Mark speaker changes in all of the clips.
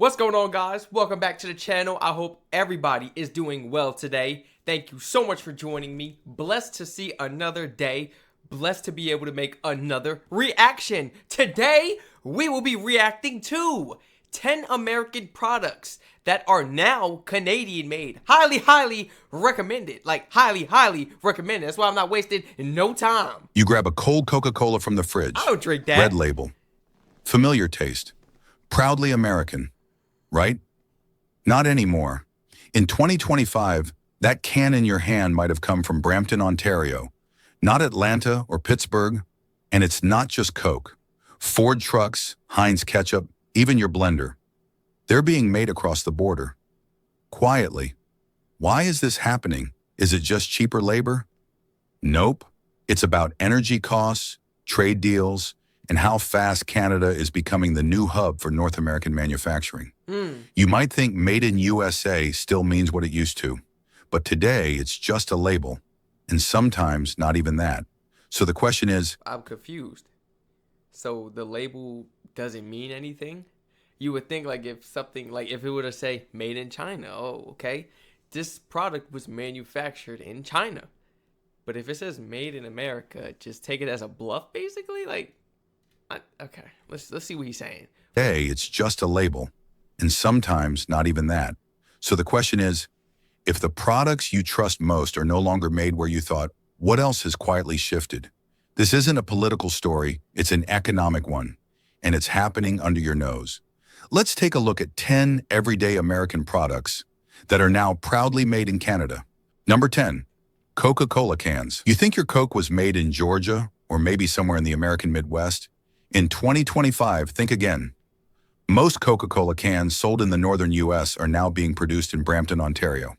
Speaker 1: What's going on, guys? Welcome back to the channel. I hope everybody is doing well today. Thank you so much for joining me. Blessed to see another day. Blessed to be able to make another reaction. Today, we will be reacting to 10 American products that are now Canadian made. Highly recommended. Like, highly recommended. That's why I'm not wasting no time.
Speaker 2: You grab a cold Coca-Cola from the fridge.
Speaker 1: I don't drink that.
Speaker 2: Red label. Familiar taste. Proudly American. Right? Not anymore. In 2025, that can in your hand might have come from Brampton, Ontario, not Atlanta or Pittsburgh, and it's not just Coke. Ford trucks, Heinz ketchup, even your blender. They're being made across the border. Quietly. Why is this happening? Is it just cheaper labor? Nope. It's about energy costs, trade deals, and how fast Canada is becoming the new hub for North American manufacturing. You might think Made in USA still means what it used to, but today it's just a label, and sometimes not even that. So the question is,
Speaker 1: I'm confused. So the label doesn't mean anything? You would think like if it would have say made in China, oh, okay. This product was manufactured in China. But if it says made in America, just take it as a bluff basically? Okay, let's see what he's saying.
Speaker 2: hey, it's just a label, and sometimes not even that. So the question is, if the products you trust most are no longer made where you thought, what else has quietly shifted? This isn't a political story, it's an economic one, and it's happening under your nose. Let's take a look at 10 everyday American products that are now proudly made in Canada. Number 10, Coca-Cola cans. You think your Coke was made in Georgia or maybe somewhere in the American Midwest? In 2025, think again. Most Coca-Cola cans sold in the northern US are now being produced in Brampton, Ontario.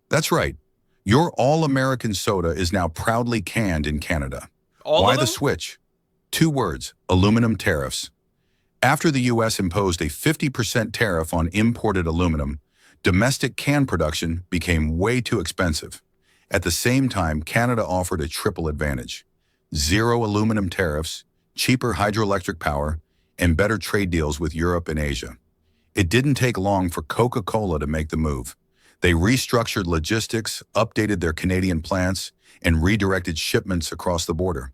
Speaker 2: That's right. Your all-American soda is now proudly canned in Canada. Why the switch? 2 words, aluminum tariffs. After the US imposed a 50% tariff on imported aluminum, domestic can production became way too expensive. At the same time, Canada offered a triple advantage: zero aluminum tariffs, cheaper hydroelectric power, and better trade deals with Europe and Asia. It didn't take long for Coca-Cola to make the move. They restructured logistics, updated their Canadian plants, and redirected shipments across the border.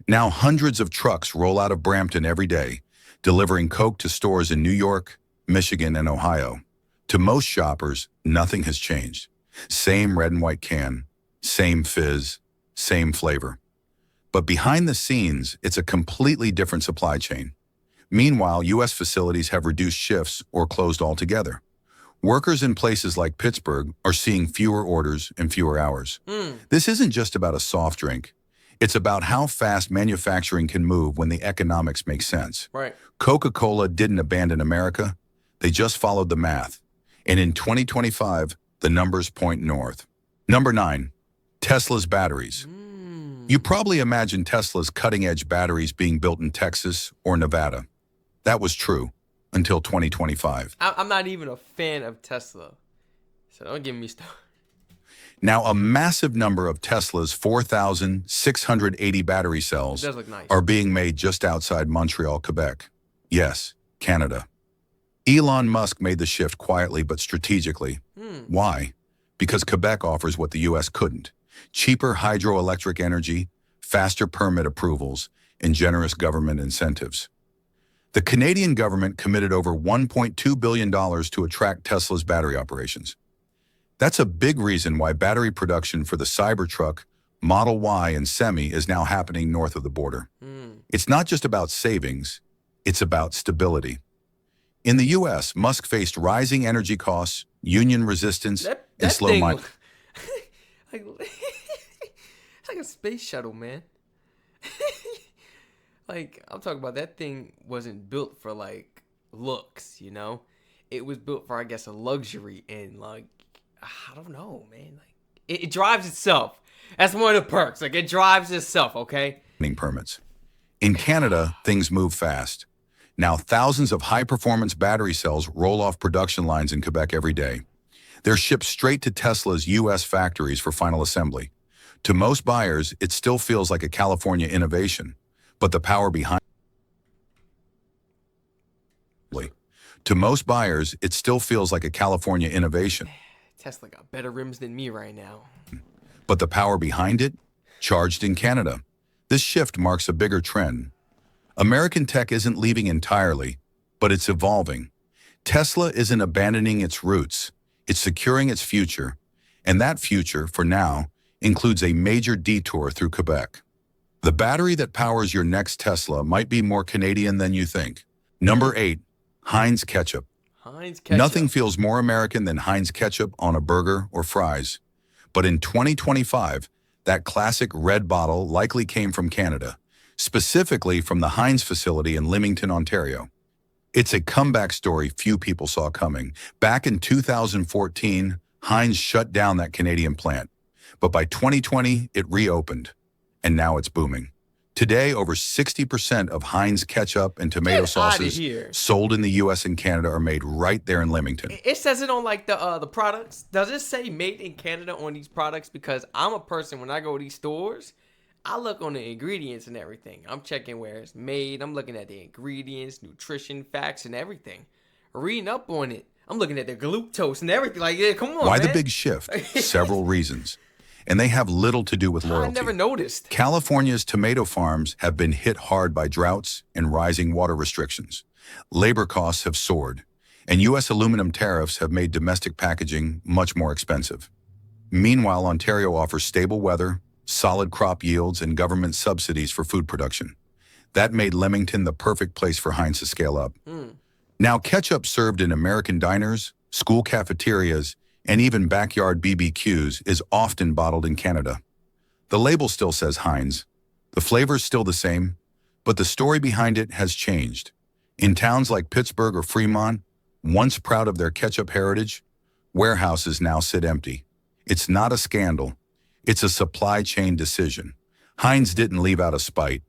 Speaker 2: Now hundreds of trucks roll out of Brampton every day, delivering Coke to stores in New York, Michigan, and Ohio. To most shoppers, nothing has changed. Same red and white can, same fizz, same flavor. But behind the scenes, it's a completely different supply chain. Meanwhile, U.S. facilities have reduced shifts or closed altogether. Workers in places like Pittsburgh are seeing fewer orders and fewer hours. This isn't just about a soft drink. It's about how fast manufacturing can move when the economics make sense.
Speaker 1: Right.
Speaker 2: Coca-Cola didn't abandon America. They just followed the math. And in 2025, the numbers point north. Number 9, Tesla's batteries. You probably imagine Tesla's cutting-edge batteries being built in Texas or Nevada. That was true until 2025.
Speaker 1: I'm not even a fan of Tesla, so don't get me started.
Speaker 2: Now, a massive number of Tesla's 4,680 battery cells
Speaker 1: It does look nice.
Speaker 2: are being made just outside Montreal, Quebec. Yes, Canada. Elon Musk made the shift quietly but strategically. Why? Because Quebec offers what the U.S. couldn't: cheaper hydroelectric energy, faster permit approvals, and generous government incentives. The Canadian government committed over $1.2 billion to attract Tesla's battery operations. That's a big reason why battery production for the Cybertruck, Model Y, and Semi is now happening north of the border. It's not just about savings, it's about stability. In the U.S., Musk faced rising energy costs, union resistance, and slow
Speaker 1: like, it's like a space shuttle, man. Like, I'm talking about that thing wasn't built for, like, looks, you know? It was built for, I guess, a luxury and, like, I don't know, man. Like, it drives itself. That's one of the perks. Like, it drives itself, okay?
Speaker 2: Permits. In Canada, things move fast. Now, thousands of high-performance battery cells roll off production lines in Quebec every day. They're shipped straight to Tesla's U.S. factories for final assembly. To most buyers, it still feels like a California innovation, but the power behind To most buyers, it still feels like a California innovation.
Speaker 1: Tesla got better rims than me right now.
Speaker 2: But the power behind it? Charged in Canada. This shift marks a bigger trend. American tech isn't leaving entirely, but it's evolving. Tesla isn't abandoning its roots. It's securing its future. And that future, for now, includes a major detour through Quebec. The battery that powers your next Tesla might be more Canadian than you think. Number 8, Heinz ketchup.
Speaker 1: Heinz ketchup.
Speaker 2: Nothing feels more American than Heinz ketchup on a burger or fries. But in 2025, that classic red bottle likely came from Canada, specifically from the Heinz facility in Leamington, Ontario. It's a comeback story few people saw coming. Back in 2014, Heinz shut down that Canadian plant. But by 2020, it reopened. And now it's booming. Today, over 60% of Heinz ketchup and tomato sauces sold in the US and Canada are made right there in Leamington.
Speaker 1: It says it on like the products. Does it say made in Canada on these products? Because I'm a person, when I go to these stores, I look on the ingredients and everything. I'm checking where it's made. I'm looking at the ingredients, nutrition facts, and everything. Reading up on it. I'm looking at the glucose and everything. Like, yeah, come on,
Speaker 2: Why
Speaker 1: man.
Speaker 2: the big shift? Several reasons. And they have little to do with loyalty.
Speaker 1: I never noticed.
Speaker 2: California's tomato farms have been hit hard by droughts and rising water restrictions. Labor costs have soared, and U.S. aluminum tariffs have made domestic packaging much more expensive. Meanwhile, Ontario offers stable weather, solid crop yields, and government subsidies for food production. That made Leamington the perfect place for Heinz to scale up. Now, ketchup served in American diners, school cafeterias, and even backyard BBQs is often bottled in Canada. The label still says Heinz. The flavor's still the same, but the story behind it has changed. In towns like Pittsburgh or Fremont, once proud of their ketchup heritage, warehouses now sit empty. It's not a scandal. It's a supply chain decision. Heinz didn't leave out of spite.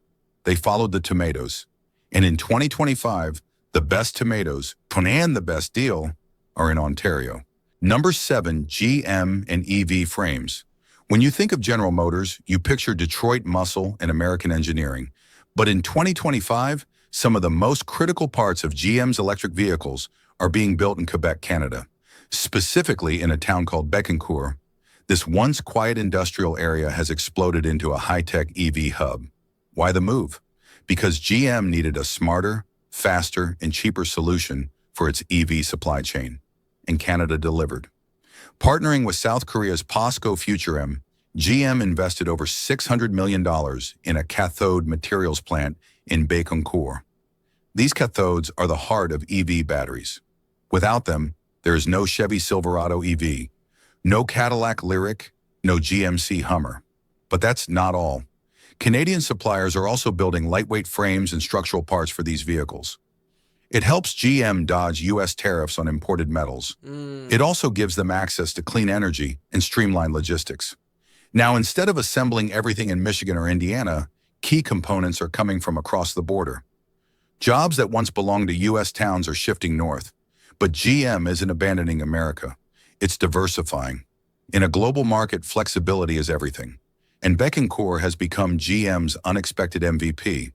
Speaker 2: They followed the tomatoes. And in 2025, the best tomatoes, and the best deal, are in Ontario. Number 7, GM and EV frames. When you think of General Motors, you picture Detroit muscle and American engineering. But in 2025, some of the most critical parts of GM's electric vehicles are being built in Quebec, Canada, specifically in a town called Bécancour. This once quiet industrial area has exploded into a high-tech EV hub. Why the move? Because GM needed a smarter, faster, and cheaper solution for its EV supply chain. And Canada delivered. Partnering with South Korea's POSCO Future-M, GM invested over $600 million in a cathode materials plant in Bécancour. These cathodes are the heart of EV batteries. Without them, there is no Chevy Silverado EV, no Cadillac Lyriq, no GMC Hummer. But that's not all. Canadian suppliers are also building lightweight frames and structural parts for these vehicles. It helps GM dodge U.S. tariffs on imported metals. It also gives them access to clean energy and streamlined logistics. Now, instead of assembling everything in Michigan or Indiana, key components are coming from across the border. Jobs that once belonged to U.S. towns are shifting north. But GM isn't abandoning America. It's diversifying. In a global market, flexibility is everything. And Bécancour has become GM's unexpected MVP.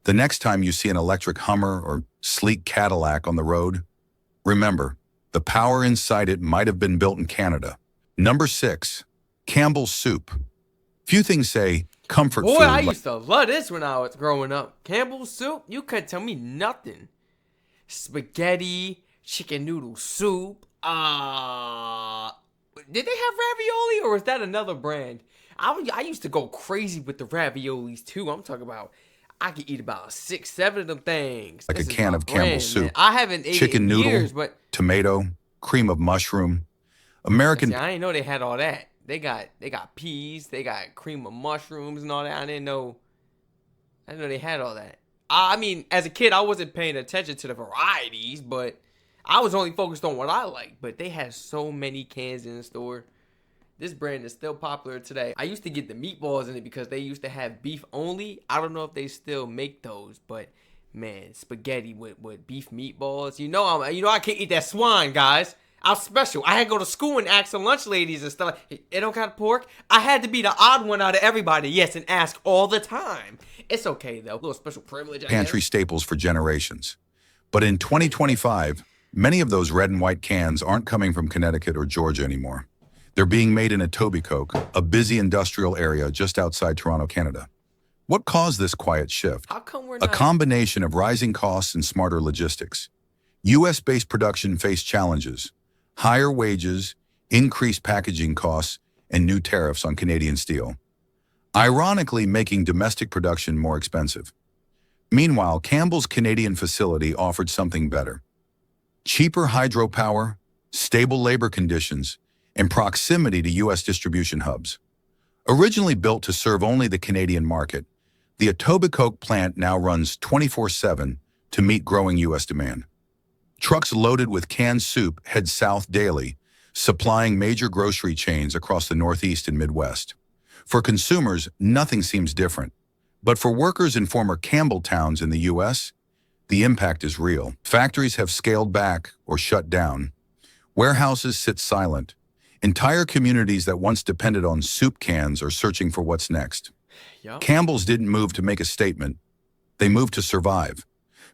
Speaker 2: The next time you see an electric Hummer or sleek Cadillac on the road, remember, the power inside it might have been built in Canada. Number 6, Campbell Soup. Few things say comfort food.
Speaker 1: Boy, I used to love this when I was growing up. Campbell Soup, you couldn't tell me nothing. Spaghetti, chicken noodle soup. Did they have ravioli or was that another brand? I used to go crazy with the raviolis too. I'm talking about I could eat about 6, 7 of them things.
Speaker 2: Like a can of Campbell Soup.
Speaker 1: Man. I haven't ate
Speaker 2: chicken
Speaker 1: it in
Speaker 2: noodle,
Speaker 1: years, but
Speaker 2: tomato, cream of mushroom. American.
Speaker 1: see, I didn't know they had all that. They got peas, they got cream of mushrooms and all that. I didn't know they had all that. I mean, as a kid, I wasn't paying attention to the varieties, but I was only focused on what I liked. But they had so many cans in the store. This brand is still popular today. I used to get the meatballs in it because they used to have beef only. I don't know if they still make those, but man, spaghetti with beef meatballs. You know I can't eat that swine, guys. I'm special. I had to go to school and ask the lunch ladies and stuff. Hey, it don't got pork? I had to be the odd one out of everybody, yes, and ask all the time. It's okay, though. A little special privilege, I
Speaker 2: Pantry
Speaker 1: guess.
Speaker 2: staples for generations. But in 2025, Many of those red and white cans aren't coming from Connecticut or Georgia anymore. They're being made in Etobicoke, a busy industrial area just outside Toronto, Canada. What caused this quiet shift?
Speaker 1: How come we're
Speaker 2: A
Speaker 1: not?
Speaker 2: combination of rising costs and smarter logistics. U.S.-based production faced challenges: higher wages, increased packaging costs, and new tariffs on Canadian steel, ironically making domestic production more expensive. Meanwhile, Campbell's Canadian facility offered something better: cheaper hydropower, stable labor conditions, and proximity to U.S. distribution hubs. Originally built to serve only the Canadian market, the Etobicoke plant now runs 24/7 to meet growing U.S. demand. Trucks loaded with canned soup head south daily, supplying major grocery chains across the Northeast and Midwest. For consumers, nothing seems different. But for workers in former Campbell towns in the U.S., the impact is real. Factories have scaled back or shut down. Warehouses sit silent. Entire communities that once depended on soup cans are searching for what's next.
Speaker 1: Yup.
Speaker 2: Campbell's didn't move to make a statement. They moved to survive.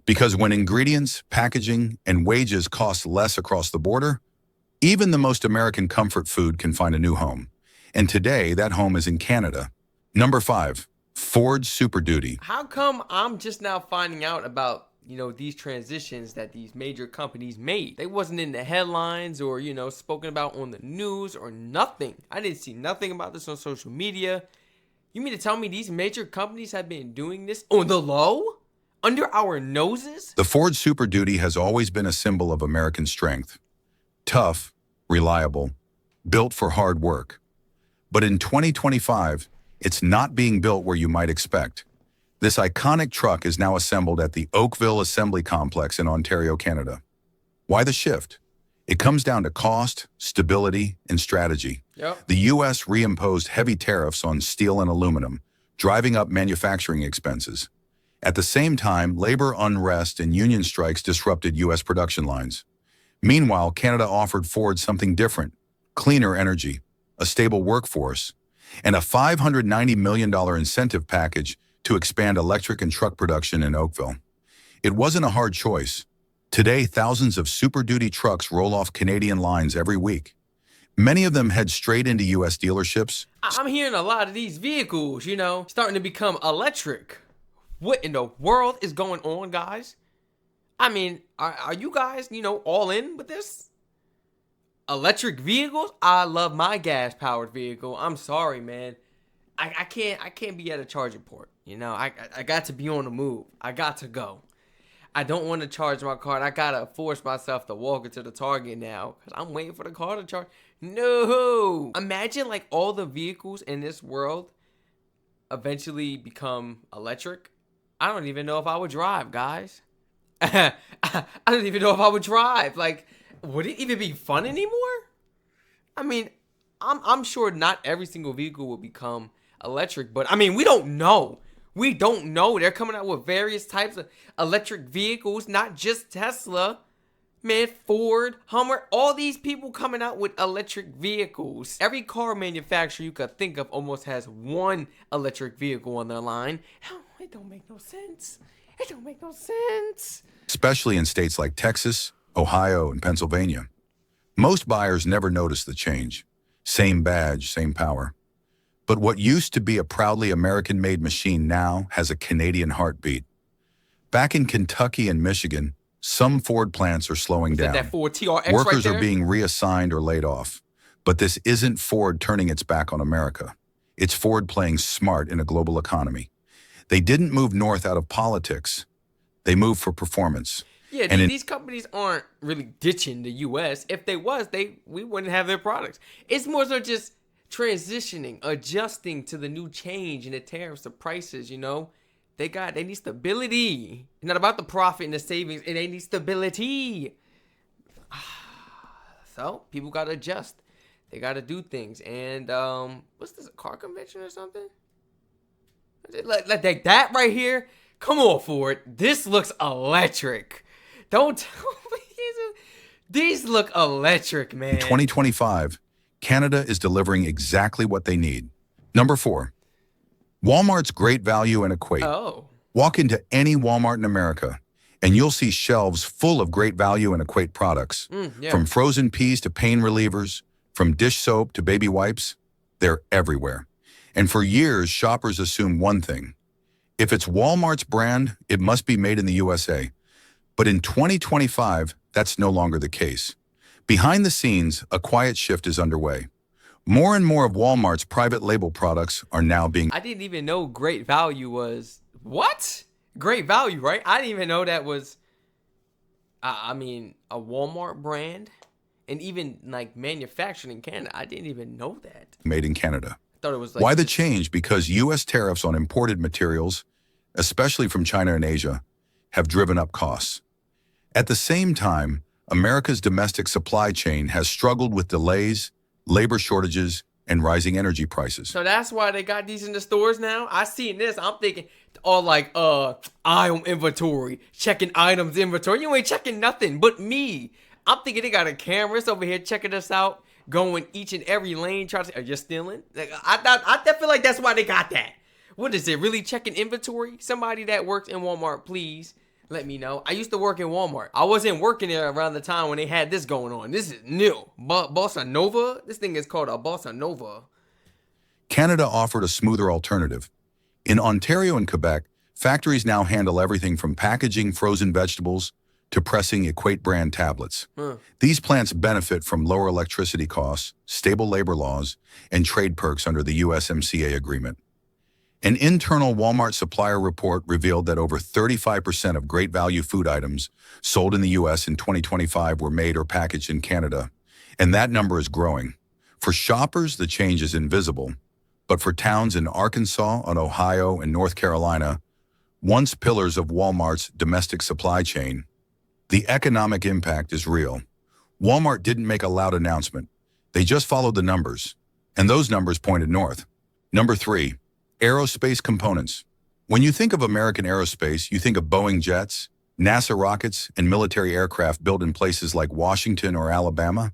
Speaker 2: Because when ingredients, packaging, and wages cost less across the border, even the most American comfort food can find a new home. And today, that home is in Canada. Number 5, Ford Super Duty.
Speaker 1: How come I'm just now finding out about, these transitions that these major companies made? They wasn't in the headlines or, spoken about on the news or nothing. I didn't see nothing about this on social media. You mean to tell me these major companies have been doing this on the low? Under our noses?
Speaker 2: The Ford Super Duty has always been a symbol of American strength. Tough, reliable, built for hard work. But in 2025, it's not being built where you might expect. This iconic truck is now assembled at the Oakville Assembly Complex in Ontario, Canada. Why the shift? It comes down to cost, stability, and strategy.
Speaker 1: Yep.
Speaker 2: The U.S. reimposed heavy tariffs on steel and aluminum, driving up manufacturing expenses. At the same time, labor unrest and union strikes disrupted U.S. production lines. Meanwhile, Canada offered Ford something different: cleaner energy, a stable workforce, and a $590 million incentive package to expand electric and truck production in Oakville. It wasn't a hard choice. Today, thousands of Super Duty trucks roll off Canadian lines every week. Many of them head straight into U.S. dealerships.
Speaker 1: I'm hearing a lot of these vehicles, starting to become electric. What in the world is going on, guys? I mean, are you guys, all in with this? Electric vehicles? I love my gas-powered vehicle. I'm sorry, man. I can't be at a charging port. I got to be on the move. I got to go. I don't want to charge my car. I gotta force myself to walk into the Target now because I'm waiting for the car to charge. No! Imagine like all the vehicles in this world eventually become electric. I don't even know if I would drive, guys. I don't even know if I would drive. Like, would it even be fun anymore? I mean, I'm sure not every single vehicle will become electric, but I mean, we don't know. We don't know. They're coming out with various types of electric vehicles, not just Tesla. Man, Ford, Hummer, all these people coming out with electric vehicles. Every car manufacturer you could think of almost has one electric vehicle on their line. It don't make no sense. It don't make no sense.
Speaker 2: Especially in states like Texas, Ohio, and Pennsylvania. Most buyers never notice the change. Same badge, same power. But what used to be a proudly American-made machine now has a Canadian heartbeat. Back in Kentucky and Michigan, some Ford plants are slowing down.
Speaker 1: That Ford TRX
Speaker 2: Workers
Speaker 1: right
Speaker 2: are being reassigned or laid off. But this isn't Ford turning its back on America. It's Ford playing smart in a global economy. They didn't move north out of politics. They moved for performance.
Speaker 1: Yeah, these companies aren't really ditching the U.S. If they was, we wouldn't have their products. It's more so just transitioning, adjusting to the new change in the tariffs, the prices, They need stability. It's not about the profit and the savings. They need stability. So people got to adjust. They got to do things. And what's this, a car convention or something? Like that right here. Come on, Ford. This looks electric. Don't tell me these look electric, man.
Speaker 2: In 2025, Canada is delivering exactly what they need. Number 4, Walmart's great value and equate.
Speaker 1: Oh.
Speaker 2: Walk into any Walmart in America, and you'll see shelves full of great value and equate products.
Speaker 1: Yeah.
Speaker 2: From frozen peas to pain relievers, from dish soap to baby wipes, they're everywhere. And for years, shoppers assume one thing. If it's Walmart's brand, it must be made in the USA. But in 2025, that's no longer the case. Behind the scenes, a quiet shift is underway. More and more of Walmart's private label products are now being...
Speaker 1: I didn't even know Great Value was what? Great Value, right? I didn't even know that was I mean, a Walmart brand and even like manufactured in Canada. I didn't even know that.
Speaker 2: made in Canada.
Speaker 1: I thought it was like
Speaker 2: Why the
Speaker 1: just-
Speaker 2: change? Because U.S. tariffs on imported materials, especially from China and Asia, have driven up costs. At the same time, America's domestic supply chain has struggled with delays, labor shortages, and rising energy prices.
Speaker 1: So that's why they got these in the stores now. I seen this. I'm thinking all like item inventory, checking items inventory. You ain't checking nothing but me. I'm thinking they got a cameras over here checking us out, going each and every lane, trying to are you stealing? Like, I feel like that's why they got that. What is it? Really checking inventory? Somebody that works in Walmart, please let me know. I used to work in Walmart. I wasn't working there around the time when they had this going on. This is new. Bossa Nova? This thing is called a Bossa Nova.
Speaker 2: Canada offered a smoother alternative. In Ontario and Quebec, factories now handle everything from packaging frozen vegetables to pressing Equate brand tablets. These plants benefit from lower electricity costs, stable labor laws, and trade perks under the USMCA agreement. An internal Walmart supplier report revealed that over 35% of great value food items sold in the U.S. in 2025 were made or packaged in Canada, and that number is growing. For shoppers, the change is invisible, but for towns in Arkansas, and Ohio, and North Carolina, once pillars of Walmart's domestic supply chain, the economic impact is real. Walmart didn't make a loud announcement. They just followed the numbers, and those numbers pointed north. Number 3. Aerospace components. When you think of American aerospace, you think of Boeing jets, NASA rockets, and military aircraft built in places like Washington or Alabama.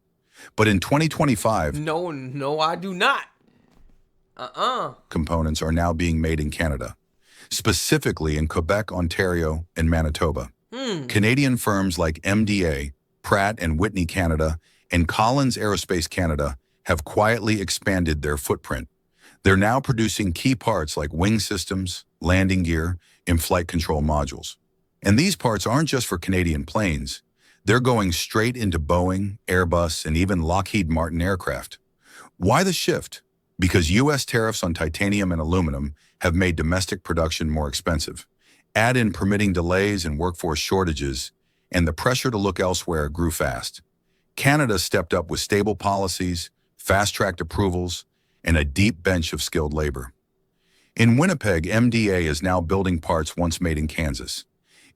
Speaker 2: But in 2025,
Speaker 1: No, I do not.
Speaker 2: components are now being made in Canada, specifically in Quebec, Ontario, and Manitoba. Canadian firms like MDA, Pratt and Whitney Canada, and Collins Aerospace Canada have quietly expanded their footprint. They're now producing key parts like wing systems, landing gear, and flight control modules. And these parts aren't just for Canadian planes. They're going straight into Boeing, Airbus, and even Lockheed Martin aircraft. Why the shift? Because U.S. tariffs on titanium and aluminum have made domestic production more expensive. Add in permitting delays and workforce shortages, and the pressure to look elsewhere grew fast. Canada stepped up with stable policies, fast-tracked approvals, and a deep bench of skilled labor. In Winnipeg, MDA is now building parts once made in Kansas.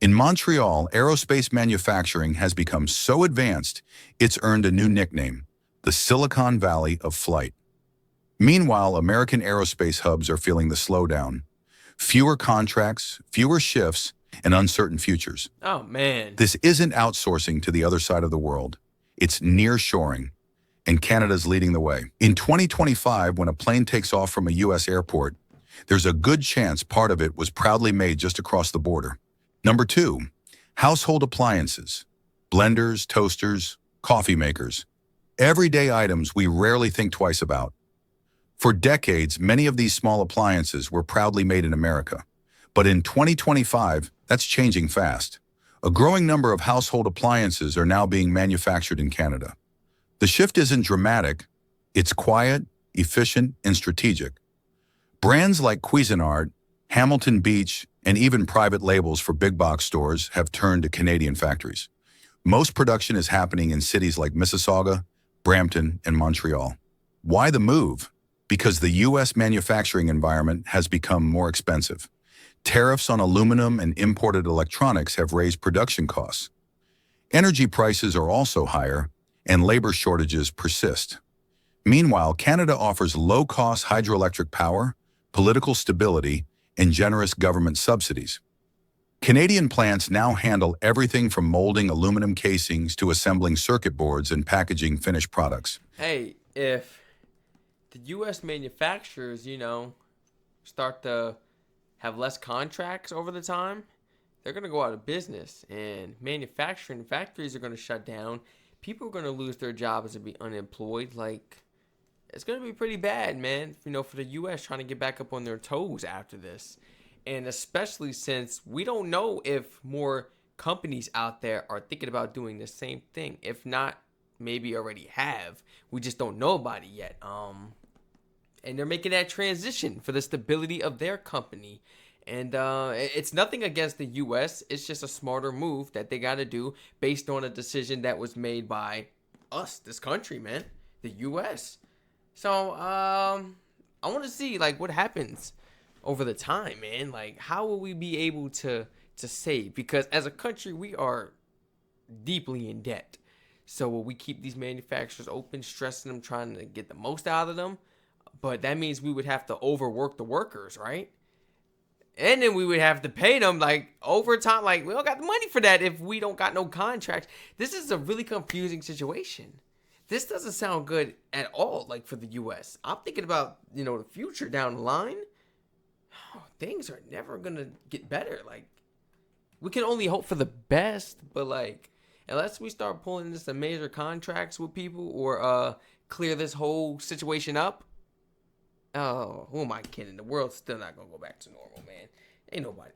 Speaker 2: In Montreal, aerospace manufacturing has become so advanced, it's earned a new nickname, the Silicon Valley of Flight. Meanwhile, American aerospace hubs are feeling the slowdown. Fewer contracts, fewer shifts, and uncertain futures.
Speaker 1: Oh, man.
Speaker 2: This isn't outsourcing to the other side of the world. It's nearshoring, and Canada's leading the way. In 2025, when a plane takes off from a U.S. airport, there's a good chance part of it was proudly made just across the border. Number 2, household appliances. Blenders, toasters, coffee makers. Everyday items we rarely think twice about. For decades, many of these small appliances were proudly made in America. But in 2025, that's changing fast. A growing number of household appliances are now being manufactured in Canada. The shift isn't dramatic, it's quiet, efficient, and strategic. Brands like Cuisinart, Hamilton Beach, and even private labels for big box stores have turned to Canadian factories. Most production is happening in cities like Mississauga, Brampton, and Montreal. Why the move? Because the U.S. manufacturing environment has become more expensive. Tariffs on aluminum and imported electronics have raised production costs. Energy prices are also higher, and labor shortages persist. Meanwhile, Canada offers low-cost hydroelectric power, political stability, and generous government subsidies. Canadian plants now handle everything from molding aluminum casings to assembling circuit boards and packaging finished products.
Speaker 1: Hey, if the U.S. manufacturers, start to have less contracts over the time, they're going to go out of business, and manufacturing factories are going to shut down. People are going to lose their jobs and be unemployed. Like, it's going to be pretty bad, man, for the U.S. trying to get back up on their toes after this. And especially since we don't know if more companies out there are thinking about doing the same thing. If not, maybe already have. We just don't know about it yet. And they're making that transition for the stability of their company. And it's nothing against the U.S. It's just a smarter move that they got to do based on a decision that was made by us, this country, man, the U.S. So I want to see like what happens over the time, man. Like, how will we be able to save? Because as a country, we are deeply in debt. So will we keep these manufacturers open, stressing them, trying to get the most out of them? But that means we would have to overwork the workers, right? And then we would have to pay them like overtime. Like, we don't got the money for that if we don't got no contracts. This is a really confusing situation. This doesn't sound good at all, like, for the U.S. I'm thinking about, the future down the line. Oh, things are never going to get better. Like, we can only hope for the best, but, like, unless we start pulling into some major contracts with people or clear this whole situation up, oh, who am I kidding? The world's still not going to go back to normal, man. Ain't nobody.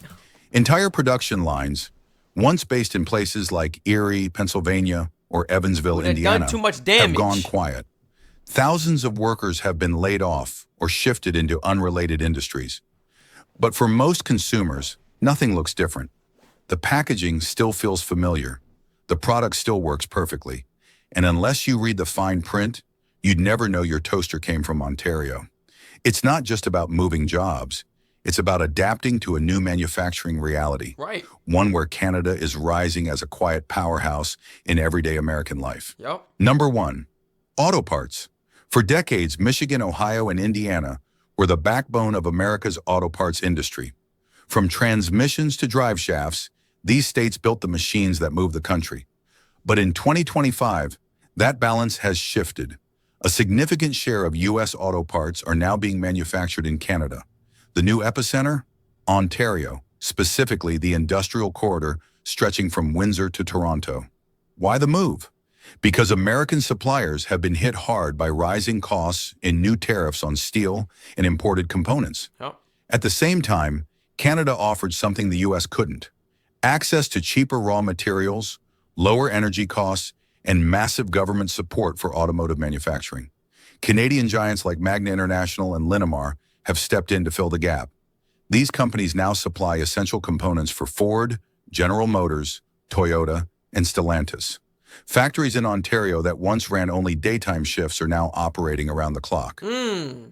Speaker 2: Entire production lines, once based in places like Erie, Pennsylvania, or Evansville, Indiana,
Speaker 1: done too much damage.
Speaker 2: Have gone quiet. Thousands of workers have been laid off or shifted into unrelated industries. But for most consumers, nothing looks different. The packaging still feels familiar. The product still works perfectly. And unless you read the fine print, you'd never know your toaster came from Ontario. It's not just about moving jobs. It's about adapting to a new manufacturing reality.
Speaker 1: Right.
Speaker 2: One where Canada is rising as a quiet powerhouse in everyday American life.
Speaker 1: Yep.
Speaker 2: Number 1, auto parts. For decades, Michigan, Ohio, and Indiana were the backbone of America's auto parts industry. From transmissions to drive shafts, these states built the machines that move the country. But in 2025, that balance has shifted. A significant share of U.S. auto parts are now being manufactured in Canada. The new epicenter? Ontario, specifically the industrial corridor stretching from Windsor to Toronto. Why the move? Because American suppliers have been hit hard by rising costs and new tariffs on steel and imported components.
Speaker 1: Yep.
Speaker 2: At the same time, Canada offered something the U.S. couldn't: access to cheaper raw materials, lower energy costs, and massive government support for automotive manufacturing. Canadian giants like Magna International and Linamar have stepped in to fill the gap. These companies now supply essential components for Ford, General Motors, Toyota, and Stellantis. Factories in Ontario that once ran only daytime shifts are now operating around the clock.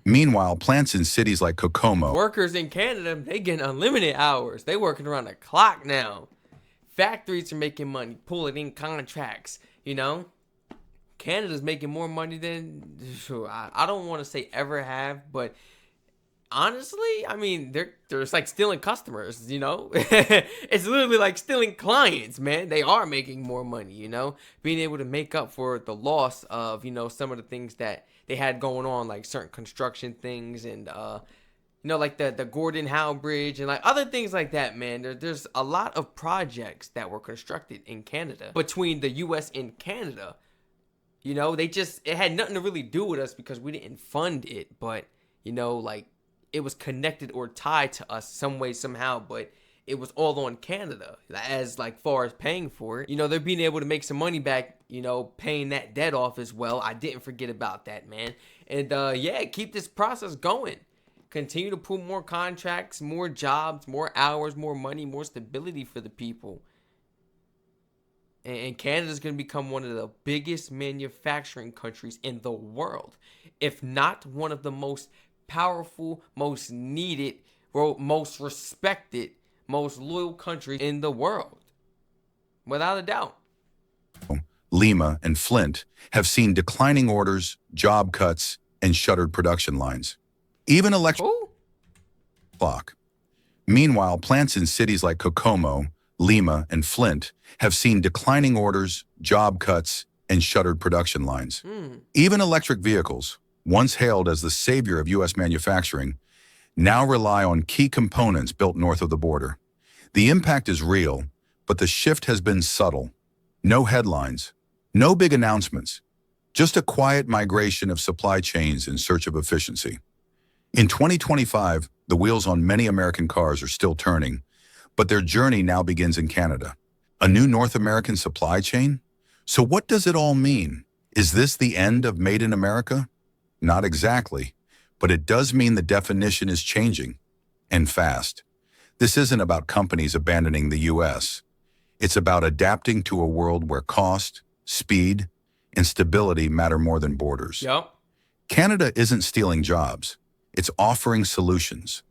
Speaker 2: Meanwhile, plants in cities like Kokomo...
Speaker 1: Workers in Canada, they getting unlimited hours. They working around the clock now. Factories are making money, pulling in contracts, Canada's making more money than, I don't want to say ever have, but honestly, I mean, they're it's like stealing customers, It's literally like stealing clients, man. They are making more money, being able to make up for the loss of, some of the things that they had going on, like certain construction things and, like the Gordon Howe Bridge and like other things like that, man. There's a lot of projects that were constructed in Canada between the U.S. and Canada. It had nothing to really do with us because we didn't fund it, but, like it was connected or tied to us some way, somehow, but it was all on Canada as like far as paying for it. They're being able to make some money back, paying that debt off as well. I didn't forget about that, man. And keep this process going. Continue to put more contracts, more jobs, more hours, more money, more stability for the people. And Canada's going to become one of the biggest manufacturing countries in the world, if not one of the most powerful, most needed, most respected, most loyal countries in the world. Without a doubt.
Speaker 2: Lima and Flint have seen declining orders, job cuts, and shuttered production lines. Even electric clock. Meanwhile, plants in cities like Kokomo, Lima, and Flint have seen declining orders, job cuts, and shuttered production lines. Even electric vehicles, once hailed as the savior of U.S. manufacturing, now rely on key components built north of the border. The impact is real, but the shift has been subtle. No headlines, no big announcements, just a quiet migration of supply chains in search of efficiency. In 2025, the wheels on many American cars are still turning, but their journey now begins in Canada. A new North American supply chain? So what does it all mean? Is this the end of Made in America? Not exactly, but it does mean the definition is changing, and fast. This isn't about companies abandoning the US. It's about adapting to a world where cost, speed, and stability matter more than borders.
Speaker 1: Yep.
Speaker 2: Canada isn't stealing jobs. It's offering solutions.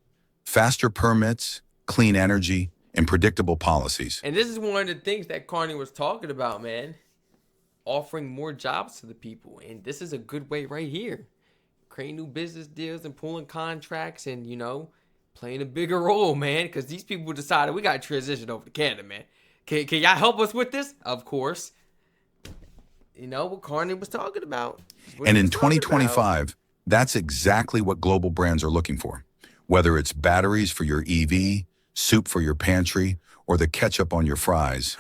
Speaker 2: Faster permits, clean energy, and predictable policies.
Speaker 1: And this is one of the things that Carney was talking about, man. Offering more jobs to the people. And this is a good way right here. Creating new business deals and pulling contracts and, playing a bigger role, man. Because these people decided we got to transition over to Canada, man. Can y'all help us with this? Of course. What Carney was talking about.
Speaker 2: And in 2025, that's exactly what global brands are looking for. Whether it's batteries for your EV, soup for your pantry, or the ketchup on your fries.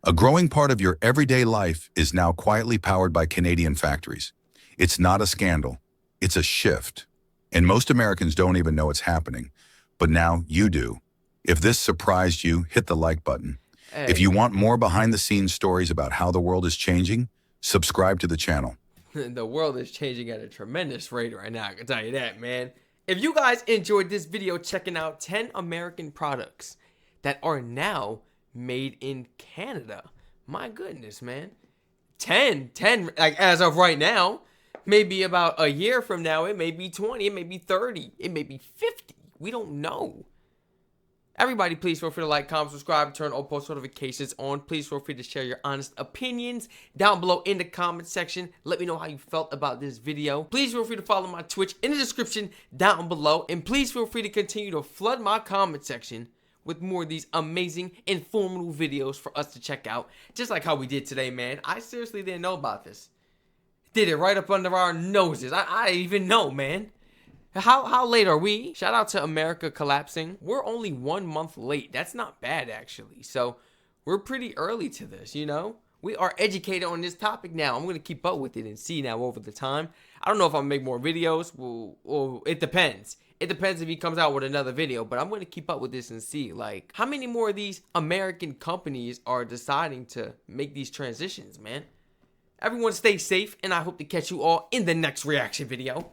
Speaker 2: A growing part of your everyday life is now quietly powered by Canadian factories. It's not a scandal. It's a shift. And most Americans don't even know it's happening. But now you do. If this surprised you, hit the like button.
Speaker 1: Hey.
Speaker 2: If you want more behind-the-scenes stories about how the world is changing, subscribe to the channel.
Speaker 1: The world is changing at a tremendous rate right now, I can tell you that, man. If you guys enjoyed this video checking out 10 American products that are now made in Canada, my goodness, man. 10, like as of right now, maybe about a year from now, it may be 20, it may be 30, it may be 50. We don't know. Everybody, please feel free to like, comment, subscribe, turn all post notifications on. Please feel free to share your honest opinions down below in the comment section. Let me know how you felt about this video. Please feel free to follow my Twitch in the description down below. And please feel free to continue to flood my comment section with more of these amazing, informative videos for us to check out. Just like how we did today, man. I seriously didn't know about this. Did it right up under our noses. I didn't even know, man. How late are we? Shout out to America collapsing. We're only 1 month late. That's not bad, actually. So we're pretty early to this, We are educated on this topic now. I'm going to keep up with it and see now over the time. I don't know if I'll make more videos. Well, it depends. It depends if he comes out with another video. But I'm going to keep up with this and see, like, how many more of these American companies are deciding to make these transitions, man. Everyone stay safe, and I hope to catch you all in the next reaction video.